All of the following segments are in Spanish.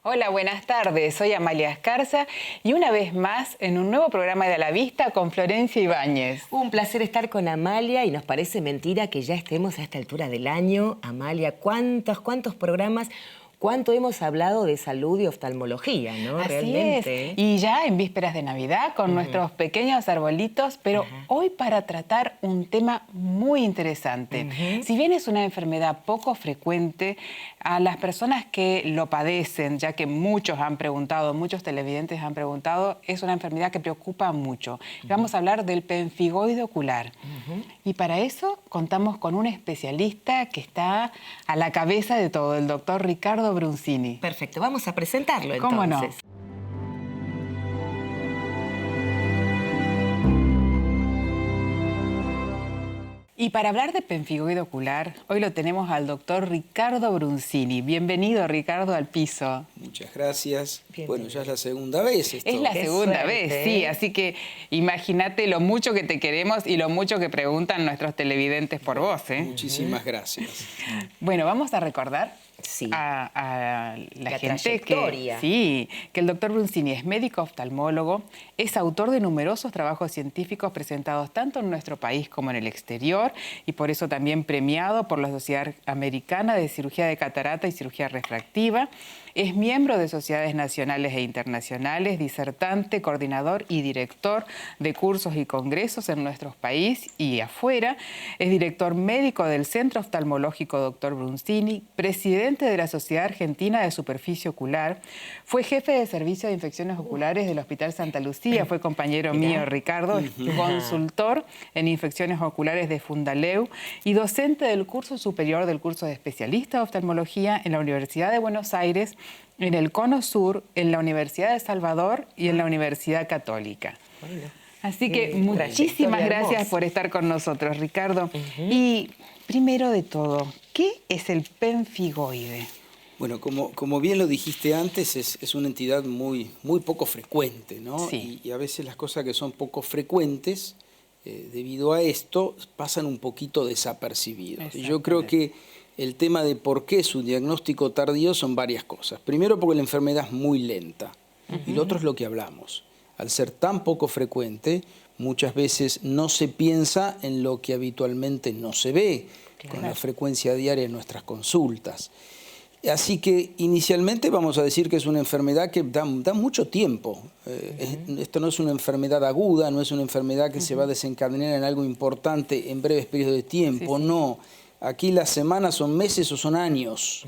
Hola, buenas tardes. Soy Amalia Escarza y una vez más en un nuevo programa de A la Vista con Florencia Ibáñez. Un placer estar con Amalia y nos parece mentira que ya estemos a esta altura del año. Amalia, ¿cuántos programas? ¿Cuánto hemos hablado de salud y oftalmología, no? Así Realmente. es. Y ya en vísperas de Navidad con nuestros pequeños arbolitos, pero hoy para tratar un tema muy interesante. Si bien es una enfermedad poco frecuente, a las personas que lo padecen, ya que muchos han preguntado, muchos televidentes han preguntado, es una enfermedad que preocupa mucho. Vamos a hablar del pemfigoide ocular. Y para eso contamos con un especialista que está a la cabeza de todo, el doctor Ricardo Brunzini. Perfecto, vamos a presentarlo entonces. ¿Cómo no? Y para hablar de pemfigoide ocular, hoy lo tenemos al doctor Ricardo Brunzini. Bienvenido, Ricardo, al piso. Muchas gracias. Bienvenido. Bueno, ya es la segunda vez esto. Es la Qué segunda suerte, vez, sí. Así que imagínate lo mucho que te queremos y lo mucho que preguntan nuestros televidentes por vos, ¿eh? Muchísimas gracias. Bueno, vamos a recordar Sí. a la gente trayectoria. que el doctor Brunzini es médico oftalmólogo, es autor de numerosos trabajos científicos presentados tanto en nuestro país como en el exterior y por eso también premiado por la Sociedad Americana de Cirugía de Catarata y Cirugía Refractiva. Es miembro de sociedades nacionales e internacionales, disertante, coordinador y director de cursos y congresos en nuestro país y afuera. Es director médico del Centro Oftalmológico Dr. Brunzini, presidente de la Sociedad Argentina de Superficie Ocular, fue jefe de servicio de infecciones oculares del Hospital Santa Lucía, fue compañero mío, Ricardo, consultor en infecciones oculares de Fundaleu y docente del curso superior del curso de especialista de oftalmología en la Universidad de Buenos Aires, en el Cono Sur, en la Universidad de Salvador y en la Universidad Católica. Bueno, Así que qué muchísimas trayectoria gracias hermosa. por estar con nosotros, Ricardo. Y primero de todo, ¿qué es el pemfigoide? Bueno, como bien lo dijiste antes, es una entidad muy poco frecuente, ¿no? Sí. Y a veces las cosas que son poco frecuentes, debido a esto, pasan un poquito desapercibidos. Y yo creo que el tema de por qué su diagnóstico tardío son varias cosas. Primero, porque la enfermedad es muy lenta. Y lo otro es lo que hablamos. Al ser tan poco frecuente, muchas veces no se piensa en lo que habitualmente no se ve con la frecuencia diaria en nuestras consultas. Así que inicialmente vamos a decir que es una enfermedad que da mucho tiempo. Esto no es una enfermedad aguda, no es una enfermedad que se va a desencadenar en algo importante en breves periodos de tiempo, no. Aquí las semanas son meses o son años,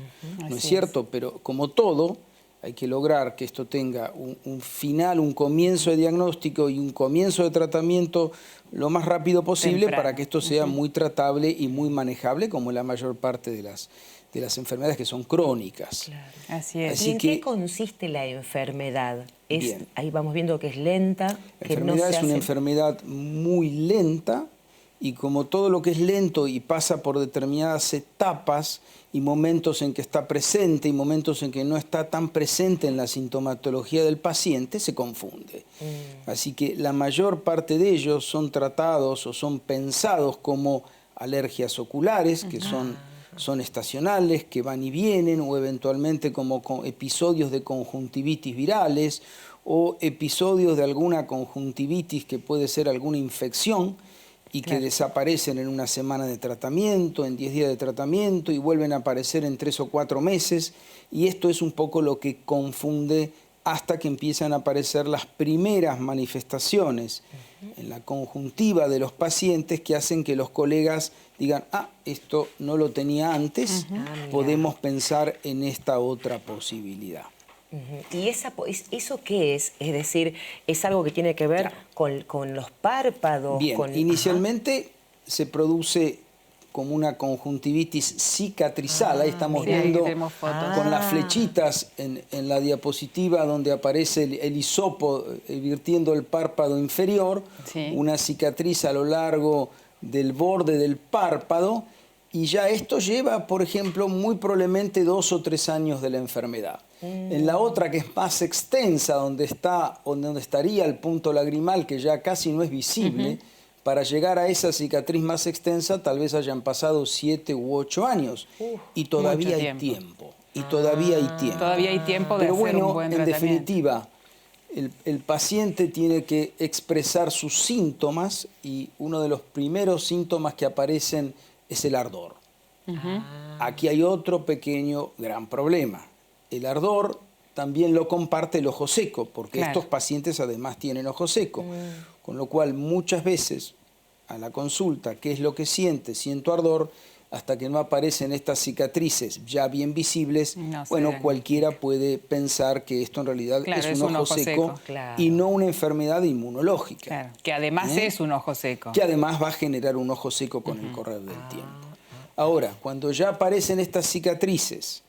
¿no es cierto? Pero como todo, hay que lograr que esto tenga un final, un comienzo de diagnóstico y un comienzo de tratamiento lo más rápido posible para que esto sea muy tratable y muy manejable, como la mayor parte de las enfermedades que son crónicas. Claro. Así es. ¿Y en qué consiste la enfermedad? Ahí vamos viendo que es lenta. La que enfermedad es una enfermedad muy lenta y como todo lo que es lento y pasa por determinadas etapas y momentos en que está presente y momentos en que no está tan presente en la sintomatología del paciente, se confunde. Así que la mayor parte de ellos son tratados o son pensados como alergias oculares, que son estacionales, que van y vienen, o eventualmente como episodios de conjuntivitis virales o episodios de alguna conjuntivitis que puede ser alguna infección y que desaparecen en una semana de tratamiento, en 10 días de tratamiento y vuelven a aparecer en 3 o 4 meses. Y esto es un poco lo que confunde hasta que empiezan a aparecer las primeras manifestaciones en la conjuntiva de los pacientes que hacen que los colegas digan, esto no lo tenía antes, podemos pensar en esta otra posibilidad. ¿Y eso qué es? Es decir, ¿es algo que tiene que ver con los párpados? Bien, inicialmente se produce como una conjuntivitis cicatrizal. Ahí estamos viendo con las flechitas en la diapositiva donde aparece el hisopo virtiendo el párpado inferior, una cicatriz a lo largo del borde del párpado, y ya esto lleva, por ejemplo, muy probablemente 2 o 3 años de la enfermedad. En la otra, que es más extensa, donde estaría el punto lagrimal, que ya casi no es visible, para llegar a esa cicatriz más extensa tal vez hayan pasado 7 u 8 años y todavía hay tiempo. y todavía hay tiempo. Todavía hay tiempo de Pero hacer bueno, un buen en tratamiento. definitiva, el paciente tiene que expresar sus síntomas y uno de los primeros síntomas que aparecen es el ardor. Aquí hay otro pequeño gran problema. El ardor también lo comparte el ojo seco, porque Claro. estos pacientes además tienen ojo seco. Con lo cual muchas veces a la consulta, ¿qué es lo que siente? Siento ardor, hasta que no aparecen estas cicatrices ya bien visibles, No se bueno, diagnostica. cualquiera puede pensar que esto en realidad Claro, es un ojo seco, claro. y no una enfermedad inmunológica. Claro, que además ¿Eh? es un ojo seco. Que además va a generar un ojo seco con el correr del tiempo. Ahora, cuando ya aparecen estas cicatrices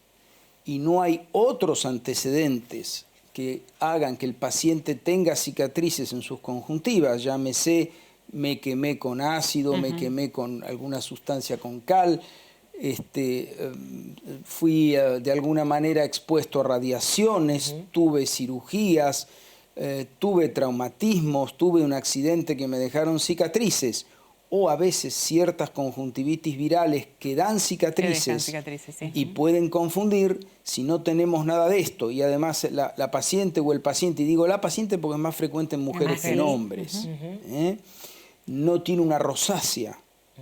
y no hay otros antecedentes que hagan que el paciente tenga cicatrices en sus conjuntivas, llámese me quemé con ácido, me quemé con alguna sustancia con cal, fui de alguna manera expuesto a radiaciones, tuve cirugías, tuve traumatismos, tuve un accidente que me dejaron cicatrices, o a veces ciertas conjuntivitis virales que dan cicatrices, Sí. y pueden confundir si no tenemos nada de esto. Y además la paciente o el paciente, y digo la paciente porque es más frecuente en mujeres que en hombres, no tiene una rosácea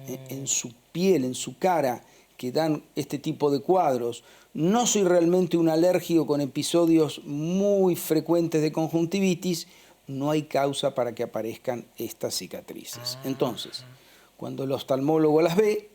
en su piel, en su cara, que dan este tipo de cuadros. No soy realmente un alérgico con episodios muy frecuentes de conjuntivitis, no hay causa para que aparezcan estas cicatrices. Entonces, cuando el oftalmólogo las ve,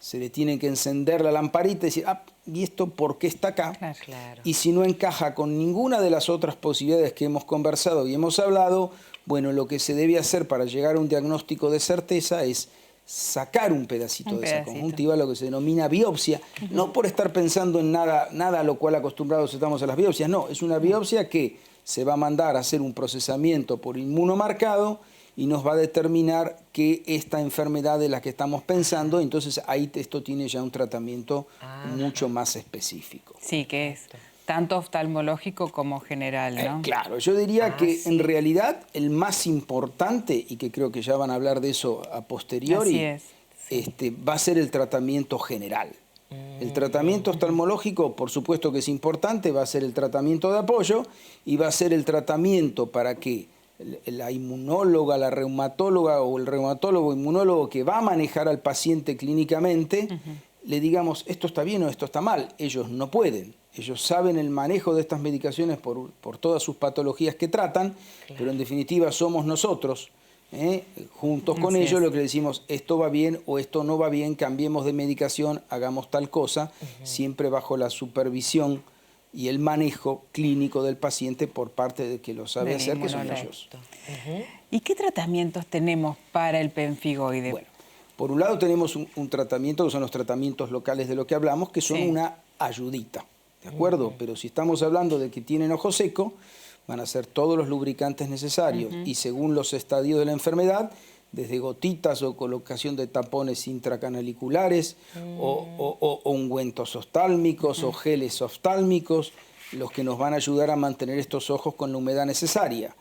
se le tiene que encender la lamparita y decir, ¿y esto por qué está acá? Claro. Y si no encaja con ninguna de las otras posibilidades que hemos conversado y hemos hablado, bueno, lo que se debe hacer para llegar a un diagnóstico de certeza es sacar un pedacito de esa conjuntiva, lo que se denomina biopsia, no por estar pensando en nada a lo cual acostumbrados estamos a las biopsias, no, es una biopsia que se va a mandar a hacer un procesamiento por inmunomarcado y nos va a determinar que esta enfermedad de la que estamos pensando, entonces ahí esto tiene ya un tratamiento mucho más específico. Sí, que es tanto oftalmológico como general, ¿no? Claro, yo diría que en realidad el más importante, y que creo que ya van a hablar de eso a posteriori, va a ser el tratamiento general. El tratamiento oftalmológico, por supuesto que es importante, va a ser el tratamiento de apoyo y va a ser el tratamiento para que la inmunóloga, la reumatóloga o el reumatólogo inmunólogo que va a manejar al paciente clínicamente, le digamos esto está bien o esto está mal. Ellos no pueden. Ellos saben el manejo de estas medicaciones por todas sus patologías que tratan, pero en definitiva somos nosotros, juntos con ellos, lo que le decimos, esto va bien o esto no va bien, cambiemos de medicación, hagamos tal cosa, siempre bajo la supervisión y el manejo clínico del paciente por parte de que lo sabe hacer, que son ellos. ¿Y qué tratamientos tenemos para el pemfigoide? Bueno, por un lado tenemos un tratamiento, que son los tratamientos locales de lo que hablamos, que son una ayudita, ¿de acuerdo? Pero si estamos hablando de que tienen ojo seco, van a ser todos los lubricantes necesarios y según los estadios de la enfermedad, desde gotitas o colocación de tapones intracanaliculares o ungüentos oftálmicos o geles oftálmicos, los que nos van a ayudar a mantener estos ojos con la humedad necesaria.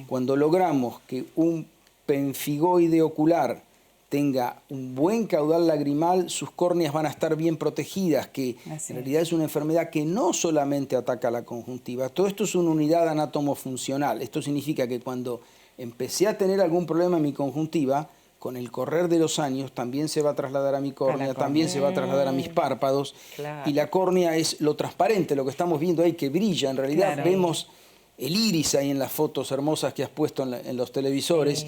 Cuando logramos que un pemfigoide ocular tenga un buen caudal lagrimal, sus córneas van a estar bien protegidas, que en realidad es una enfermedad que no solamente ataca la conjuntiva. Todo esto es una unidad anatomofuncional. Esto significa que cuando empecé a tener algún problema en mi conjuntiva, con el correr de los años también se va a trasladar a mi córnea, también se va a trasladar a mis párpados, y la córnea es lo transparente, lo que estamos viendo ahí que brilla. En realidad vemos el iris ahí en las fotos hermosas que has puesto en los televisores,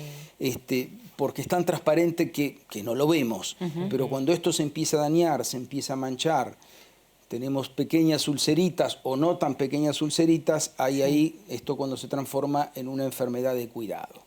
porque es tan transparente que no lo vemos. Pero cuando esto se empieza a dañar, se empieza a manchar, tenemos pequeñas ulceritas o no tan pequeñas ulceritas, ahí esto cuando se transforma en una enfermedad de cuidado.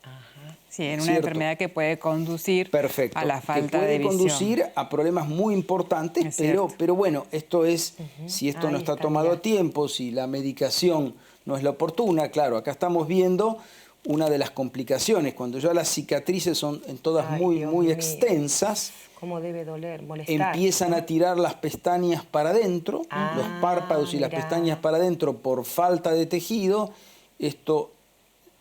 Sí, en una enfermedad que puede conducir a la falta de visión. Que puede conducir a problemas muy importantes, pero bueno, esto es, si esto no está tomado a tiempo, si la medicación no es la oportuna, claro, acá estamos viendo una de las complicaciones, cuando ya las cicatrices son en todas muy extensas, ¿cómo debe doler, molestar? Empiezan a tirar las pestañas para adentro, los párpados y las pestañas para adentro por falta de tejido. Esto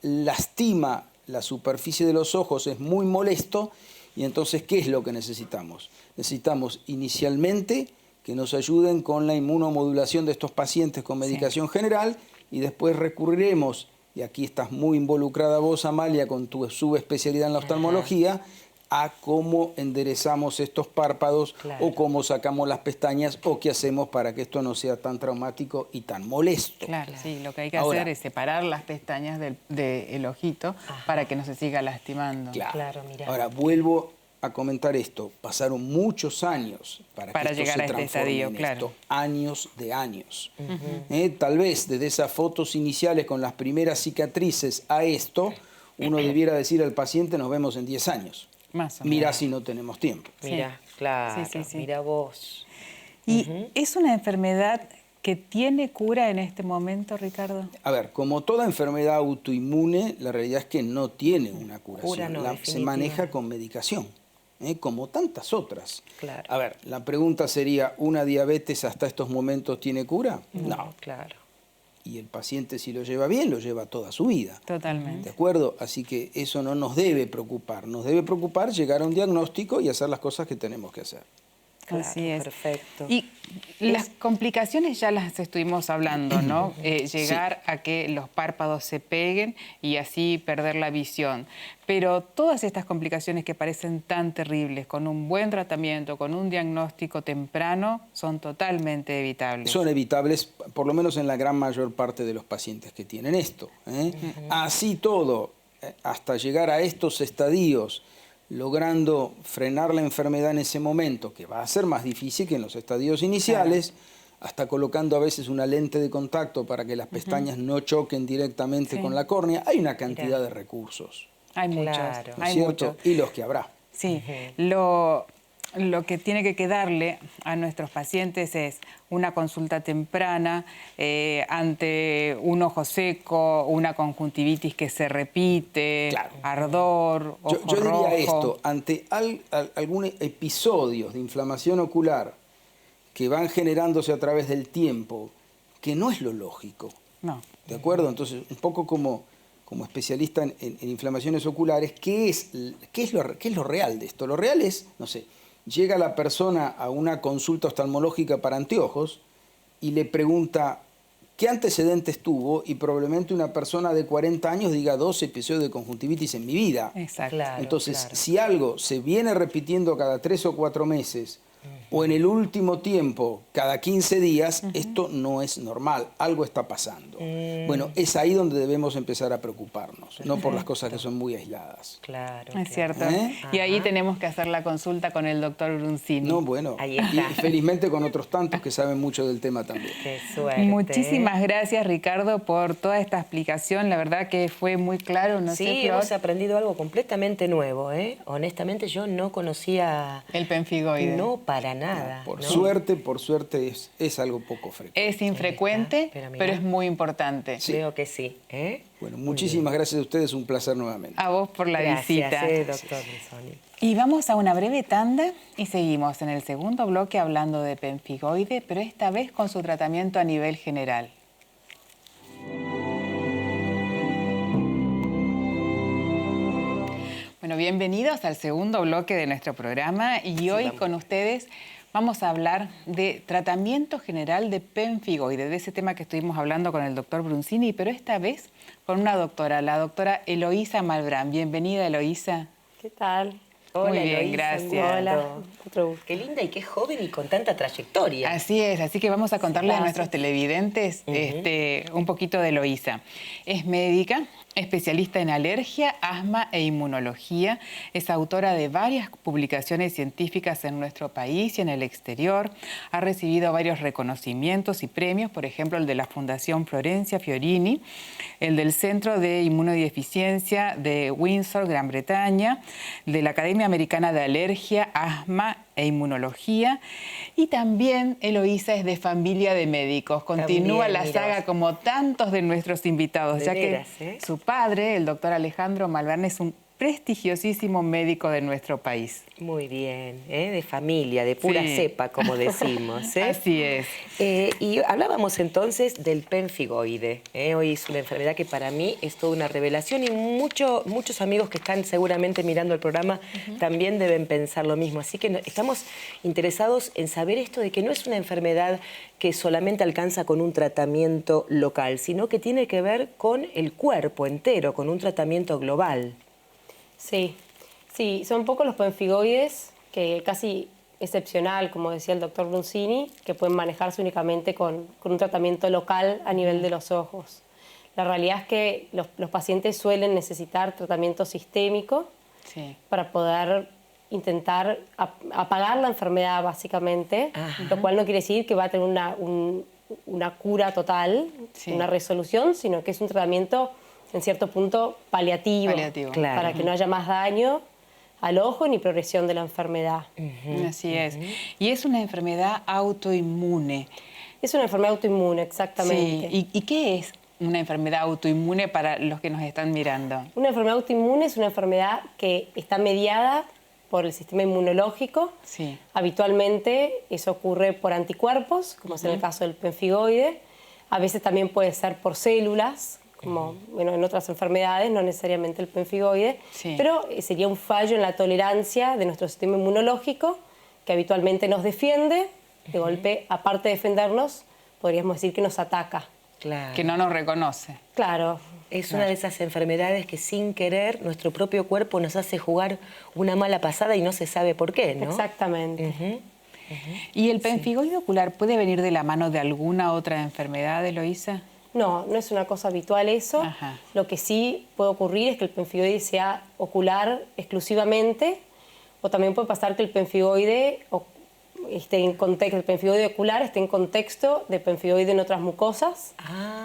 lastima la superficie de los ojos, es muy molesto, y entonces, ¿qué es lo que necesitamos? Necesitamos inicialmente que nos ayuden con la inmunomodulación de estos pacientes con medicación general y después recurriremos, y aquí estás muy involucrada vos, Amalia, con tu subespecialidad en la oftalmología, a cómo enderezamos estos párpados o cómo sacamos las pestañas o qué hacemos para que esto no sea tan traumático y tan molesto. Claro, sí, lo que hay que hacer es separar las pestañas del ojito para que no se siga lastimando. Claro, mirá. Ahora, vuelvo a comentar esto. Pasaron muchos años para que esto llegar se a este estadio, en esto. Años de años. Tal vez desde esas fotos iniciales con las primeras cicatrices a esto, uno debiera decir al paciente, nos vemos en 10 años. Más o menos. Mirá si no tenemos tiempo. Mirá, claro, mirá vos. ¿Y es una enfermedad que tiene cura en este momento, Ricardo? A ver, como toda enfermedad autoinmune, la realidad es que no tiene una curación. Se maneja con medicación, como tantas otras. Claro. A ver, la pregunta sería, ¿una diabetes hasta estos momentos tiene cura? No. Claro. Y el paciente, si lo lleva bien, lo lleva toda su vida. Totalmente. ¿De acuerdo? Así que eso no nos debe preocupar. Nos debe preocupar llegar a un diagnóstico y hacer las cosas que tenemos que hacer. Claro, así es. Perfecto. Y las complicaciones ya las estuvimos hablando, ¿no? Llegar a que los párpados se peguen y así perder la visión. Pero todas estas complicaciones que parecen tan terribles, con un buen tratamiento, con un diagnóstico temprano, son totalmente evitables. Son evitables, por lo menos en la gran mayor parte de los pacientes que tienen esto. Así todo, hasta llegar a estos estadios, logrando frenar la enfermedad en ese momento, que va a ser más difícil que en los estadios iniciales, hasta colocando a veces una lente de contacto para que las pestañas no choquen directamente con la córnea. Hay una cantidad de recursos. Hay muchos, ¿no es cierto? Y los que habrá. Sí, lo que tiene que quedarle a nuestros pacientes es una consulta temprana ante un ojo seco, una conjuntivitis que se repite, ardor, ojo yo diría rojo. esto, ante algún episodio de inflamación ocular que van generándose a través del tiempo, que no es lo lógico. No. ¿De acuerdo? Entonces, un poco como especialista en inflamaciones oculares, ¿qué es lo real de esto? Lo real es, no sé, llega la persona a una consulta oftalmológica para anteojos y le pregunta qué antecedentes tuvo y probablemente una persona de 40 años diga 2 episodios de conjuntivitis en mi vida. Exacto. Entonces, si algo se viene repitiendo cada 3 o 4 meses o en el último tiempo, cada 15 días, esto no es normal, algo está pasando. Bueno, es ahí donde debemos empezar a preocuparnos, no por las cosas que son muy aisladas. Claro. Es cierto. Y ahí tenemos que hacer la consulta con el doctor Brunzini. No, bueno, ahí está. Y felizmente con otros tantos que saben mucho del tema también. Qué suerte. Muchísimas gracias, Ricardo, por toda esta explicación. La verdad que fue muy claro. No sé, Flor. Hemos aprendido algo completamente nuevo, Honestamente, yo no conocía... El pemfigoide. No, para nada. Por suerte es algo poco frecuente. Es infrecuente, pero es muy importante. Sí. Creo que sí. Bueno, muchísimas gracias a ustedes, un placer nuevamente. A vos por la visita. Gracias, doctor Brunzini. Y vamos a una breve tanda y seguimos en el segundo bloque hablando de pemfigoide, pero esta vez con su tratamiento a nivel general. Bueno, bienvenidos al segundo bloque de nuestro programa y hoy con ustedes vamos a hablar de tratamiento general de pemfigoide, de ese tema que estuvimos hablando con el doctor Brunzini, pero esta vez con una doctora, la doctora Eloísa Malbrán. Bienvenida, Eloísa. ¿Qué tal? Hola, muy bien, Eloísa, gracias. Hola, otro gusto. Qué linda y qué joven y con tanta trayectoria. Así es, así que vamos a contarles a nuestros televidentes un poquito de Eloísa. Es médica, especialista en alergia, asma e inmunología. Es autora de varias publicaciones científicas en nuestro país y en el exterior. Ha recibido varios reconocimientos y premios, por ejemplo, el de la Fundación Florencia Fiorini, el del Centro de Inmunodeficiencia de Windsor, Gran Bretaña, de la Academia Americana de Alergia, Asma e Inmunología. Y también Eloísa es de familia de médicos. Continúa la saga como tantos de nuestros invitados, ya que su padre, el doctor Alejandro Malbrán, es un prestigiosísimo médico de nuestro país. Muy bien, de familia, de pura Sí. cepa, como decimos. Así es. Y hablábamos entonces del pemfigoide. Hoy es una enfermedad que para mí es toda una revelación y muchos amigos que están seguramente mirando el programa también deben pensar lo mismo. Así que estamos interesados en saber esto de que no es una enfermedad que solamente alcanza con un tratamiento local, sino que tiene que ver con el cuerpo entero, con un tratamiento global. Sí, sí, son pocos los pemfigoides que casi excepcional, como decía el doctor Bruncini, que pueden manejarse únicamente con un tratamiento local a nivel de los ojos. La realidad es que los pacientes suelen necesitar tratamiento sistémico para poder intentar apagar la enfermedad, básicamente, lo cual no quiere decir que va a tener una cura total, una resolución, sino que es un tratamiento, en cierto punto, paliativo. Claro. Para que no haya más daño al ojo ni progresión de la enfermedad. Así es. Y es una enfermedad autoinmune. Es una enfermedad autoinmune, exactamente. Sí. ¿Y qué es una enfermedad autoinmune para los que nos están mirando? Una enfermedad autoinmune es una enfermedad que está mediada por el sistema inmunológico. Sí. Habitualmente eso ocurre por anticuerpos, como es en el caso del pemfigoide. A veces también puede ser por células, como bueno, en otras enfermedades, no necesariamente el pemfigoide, pero sería un fallo en la tolerancia de nuestro sistema inmunológico que habitualmente nos defiende, de golpe, aparte de defendernos, podríamos decir que nos ataca. Claro. Que no nos reconoce. Claro. Es una de esas enfermedades que sin querer nuestro propio cuerpo nos hace jugar una mala pasada y no se sabe por qué, ¿no? Exactamente. ¿Y el pemfigoide ocular puede venir de la mano de alguna otra enfermedad, Eloísa? No, no es una cosa habitual eso. Lo que sí puede ocurrir es que el pemfigoide sea ocular exclusivamente, o también puede pasar que el pemfigoide esté en contexto, el pemfigoide ocular esté en contexto de pemfigoide en otras mucosas,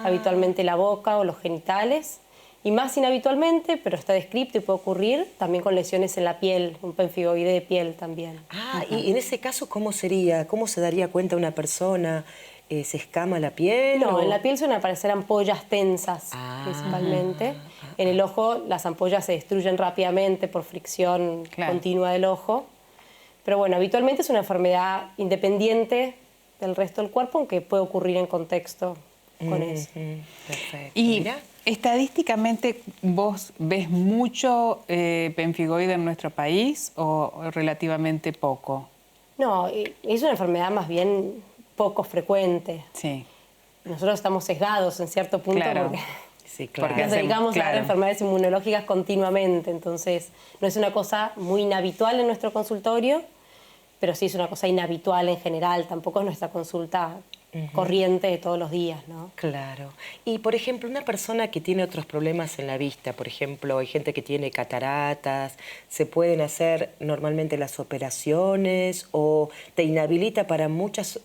habitualmente la boca o los genitales, y más inhabitualmente, pero está descrito y puede ocurrir también con lesiones en la piel, un pemfigoide de piel también. Y en ese caso, ¿cómo sería? ¿Cómo se daría cuenta una persona? ¿Se escama la piel? No, en la piel suelen aparecer ampollas tensas, principalmente. En el ojo las ampollas se destruyen rápidamente por fricción continua del ojo. Pero bueno, habitualmente es una enfermedad independiente del resto del cuerpo, aunque puede ocurrir en contexto con eso. Perfecto. Y estadísticamente, ¿vos ves mucho pemfigoide en nuestro país o relativamente poco? No, es una enfermedad más bien poco frecuente. Sí. Nosotros estamos sesgados en cierto punto porque nos dedicamos a ver enfermedades inmunológicas continuamente. Entonces, no es una cosa muy inhabitual en nuestro consultorio, pero sí es una cosa inhabitual en general. Tampoco es nuestra consulta corriente de todos los días, ¿no? Claro. Y, por ejemplo, una persona que tiene otros problemas en la vista, por ejemplo, hay gente que tiene cataratas, ¿se pueden hacer normalmente las operaciones o te inhabilita para muchas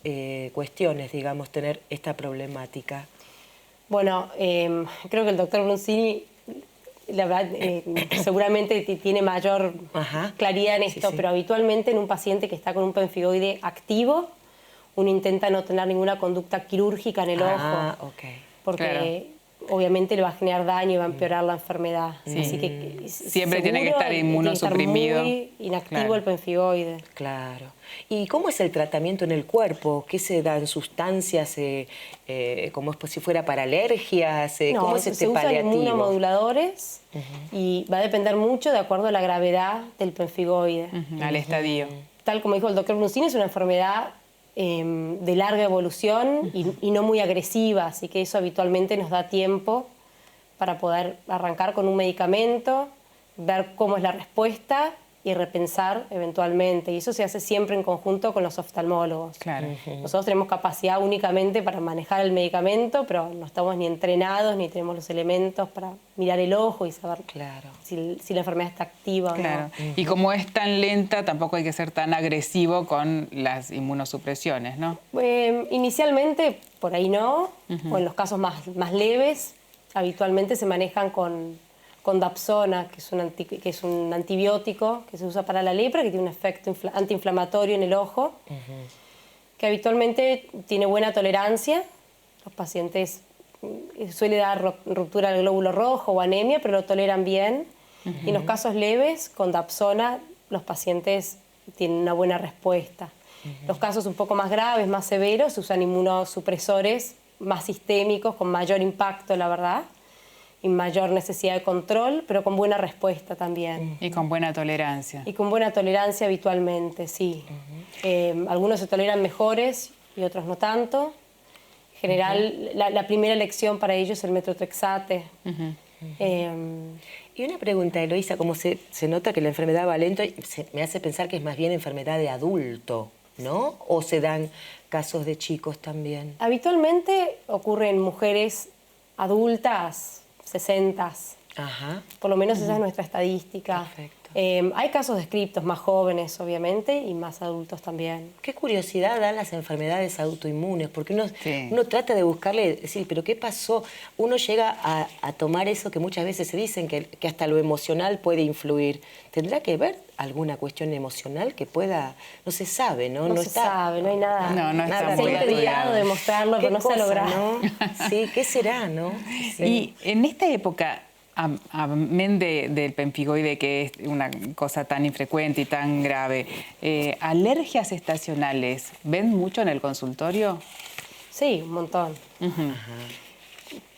cuestiones, digamos, tener esta problemática? Bueno, creo que el doctor Bruncini, la verdad, seguramente tiene mayor claridad en esto, pero habitualmente en un paciente que está con un pemfigoide activo, uno intenta no tener ninguna conducta quirúrgica en el ojo, porque obviamente le va a generar daño y va a empeorar la enfermedad. Así que siempre tiene que estar inmunosuprimido. Tiene que estar muy inactivo el pemfigoide. Claro. ¿Y cómo es el tratamiento en el cuerpo? ¿Qué se dan sustancias? ¿Como es si fuera para alergias? ¿Cómo es este paliativo? Se usan inmunomoduladores y va a depender mucho de acuerdo a la gravedad del pemfigoide. Al estadio. Tal como dijo el doctor Bruncini, es una enfermedad de larga evolución y no muy agresiva, así que eso habitualmente nos da tiempo para poder arrancar con un medicamento, ver cómo es la respuesta y repensar eventualmente. Y eso se hace siempre en conjunto con los oftalmólogos. Claro. Nosotros tenemos capacidad únicamente para manejar el medicamento, pero no estamos ni entrenados ni tenemos los elementos para mirar el ojo y saber si la enfermedad está activa o no. Y como es tan lenta, tampoco hay que ser tan agresivo con las inmunosupresiones, ¿no? Inicialmente, por ahí no, o en los casos más leves, habitualmente se manejan con Dapsona, que es un antibiótico que se usa para la lepra, que tiene un efecto antiinflamatorio en el ojo, que habitualmente tiene buena tolerancia. Los pacientes suele dar ruptura del glóbulo rojo o anemia, pero lo toleran bien. Y en los casos leves, con Dapsona, los pacientes tienen una buena respuesta. Los casos un poco más graves, más severos, se usan inmunosupresores más sistémicos, con mayor impacto, la verdad, y mayor necesidad de control, pero con buena respuesta también. Y con buena tolerancia. Y con buena tolerancia habitualmente, sí. Algunos se toleran mejores y otros no tanto. En general, la primera elección para ellos es el metotrexate. Y una pregunta, Eloísa, como se nota que la enfermedad va lento, me hace pensar que es más bien enfermedad de adulto, ¿no? ¿O se dan casos de chicos también? Habitualmente ocurre en mujeres adultas, 60s. Ajá. Por lo menos esa es nuestra estadística. Perfecto. Hay casos descriptos más jóvenes, obviamente, y más adultos también. Qué curiosidad dan las enfermedades autoinmunes, porque uno, Sí. uno trata de buscarle, decir, pero ¿qué pasó? Uno llega a tomar eso que muchas veces se dicen, que hasta lo emocional puede influir. ¿Tendrá que ver alguna cuestión emocional que pueda...? No se sabe, ¿no? No se sabe, no hay nada. No está nada Se ha muy intentado estudiado. demostrarlo, ¿Qué pero no se ha cosa, logrado. ¿no? Sí, ¿qué será, no? Sí. Y en esta época, amén del pemfigoide, que es una cosa tan infrecuente y tan grave, ¿alergias estacionales ven mucho en el consultorio? Sí, un montón.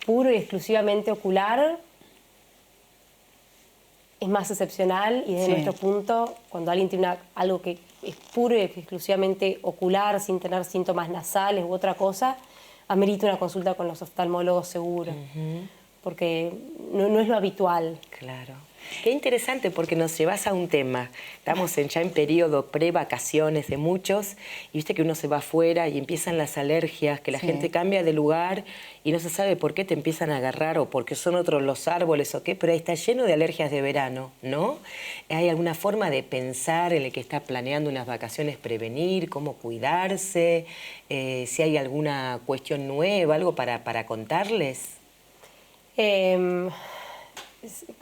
Puro y exclusivamente ocular es más excepcional y desde Sí. nuestro punto, cuando alguien tiene algo que es puro y exclusivamente ocular, sin tener síntomas nasales u otra cosa, amerita una consulta con los oftalmólogos seguro, porque no es lo habitual. Claro. Qué interesante, porque nos llevas a un tema. Estamos ya en periodo pre-vacaciones de muchos, y viste que uno se va afuera y empiezan las alergias, que la Sí. gente cambia de lugar y no se sabe por qué te empiezan a agarrar o porque son otros los árboles o qué, pero ahí está lleno de alergias de verano, ¿no? ¿Hay alguna forma de pensar en el que está planeando unas vacaciones, prevenir, cómo cuidarse? Si hay alguna cuestión nueva, algo para contarles.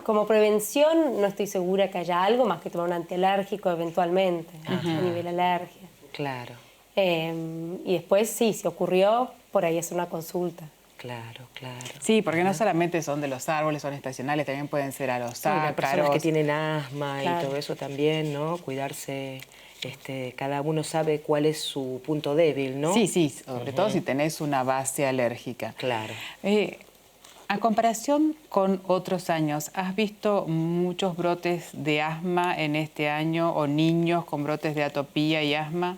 Como prevención no estoy segura que haya algo más que tomar un antialérgico eventualmente, a nivel alergia. Claro, Y después sí, si ocurrió, por ahí hacer una consulta. claro, claro. Sí, porque no solamente son de los árboles, son estacionales, también pueden ser a los Sí, las personas ácaros. que tienen asma y Claro. todo eso también, ¿no? Cuidarse, cada uno sabe cuál es su punto débil, ¿no? Sí, sí, sobre todo si tenés una base alérgica. Claro. A comparación con otros años, ¿has visto muchos brotes de asma en este año o niños con brotes de atopía y asma?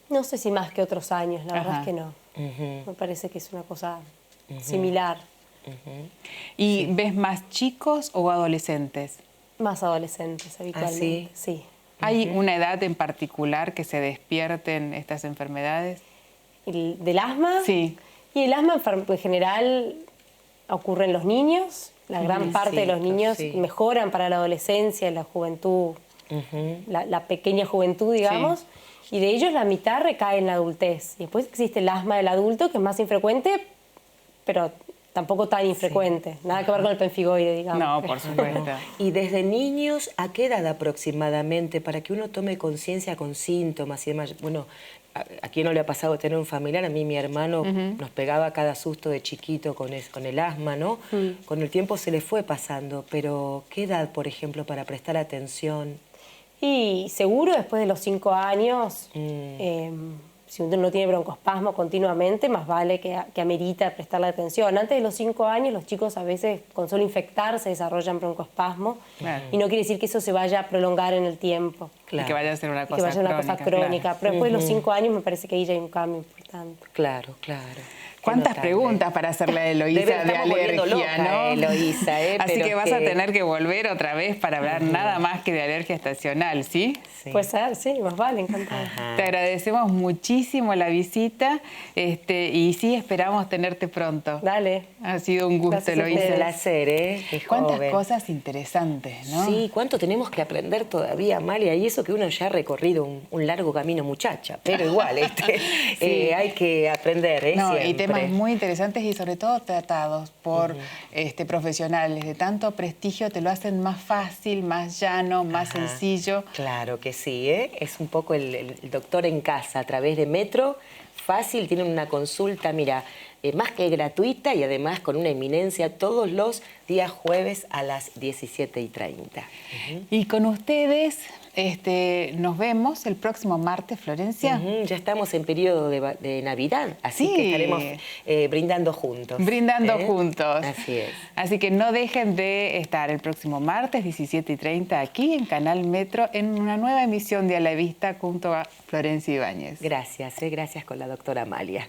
No sé si más que otros años, la verdad Ajá. es que no. Ujú, Me parece que es una cosa similar. ujú. ¿Y ves más chicos o adolescentes? Más adolescentes habitualmente, sí. ¿Hay una edad en particular que se despierten estas enfermedades? ¿Del asma? Sí. Y el asma en general ocurre en los niños. La gran parte de los cierto, niños sí. mejoran para la adolescencia, la juventud, la pequeña juventud, digamos. Y de ellos la mitad recae en la adultez. Y después existe el asma del adulto, que es más infrecuente, pero tampoco tan infrecuente. Nada que ver con el pemfigoide, digamos. No, por supuesto. Y desde niños, ¿a qué edad aproximadamente? Para que uno tome conciencia con síntomas y demás. Bueno, ¿a quién no le ha pasado tener un familiar? A mí mi hermano nos pegaba cada susto de chiquito con el asma, ¿no? Con el tiempo se le fue pasando, pero ¿qué edad, por ejemplo, para prestar atención? Y seguro después de los 5 años, si uno no tiene broncoespasmo continuamente, más vale que amerita prestarle atención. Antes de los 5 años, los chicos a veces con solo infectarse desarrollan broncoespasmo. Claro. Y no quiere decir que eso se vaya a prolongar en el tiempo. Y que vaya a ser una Y cosa que vaya a ser una cosa crónica. claro. Pero después de los 5 años me parece que ahí ya hay un cambio importante. Claro, claro. Qué ¿Cuántas notable. preguntas para hacerle a Eloísa de Estamos volviendo alergia, loca, ¿no? Eloísa, Así pero que vas es a que- tener que volver otra vez para hablar nada más que de alergia estacional, ¿sí? Sí. Puede ser, sí, más vale, encantado. Ajá. Te agradecemos muchísimo la visita y sí, esperamos tenerte pronto. Dale. Ha sido un gusto, Gracias a Un Eloísa. ustedes. placer, ¿eh? Qué Cuántas joven. cosas interesantes, ¿no? Sí, cuánto tenemos que aprender todavía, Amalia, y eso que uno ya ha recorrido un largo camino, muchacha, pero igual, hay que aprender, No, siempre. y te temas muy interesantes y sobre todo tratados por profesionales de tanto prestigio, te lo hacen más fácil, más llano, más sencillo. Claro que sí, ¿eh? Es un poco el doctor en casa a través de Metro. Fácil, tienen una consulta, mira, más que gratuita y además con una eminencia todos los días jueves a las 17:30. Y con ustedes nos vemos el próximo martes, Florencia. Ya estamos en periodo de Navidad, así que estaremos brindando juntos. Brindando juntos. Así es. Así que no dejen de estar el próximo martes, 17:30, aquí en Canal Metro, en una nueva emisión de A la Vista junto a Florencia Ibáñez. Gracias, gracias con la doctora Amalia.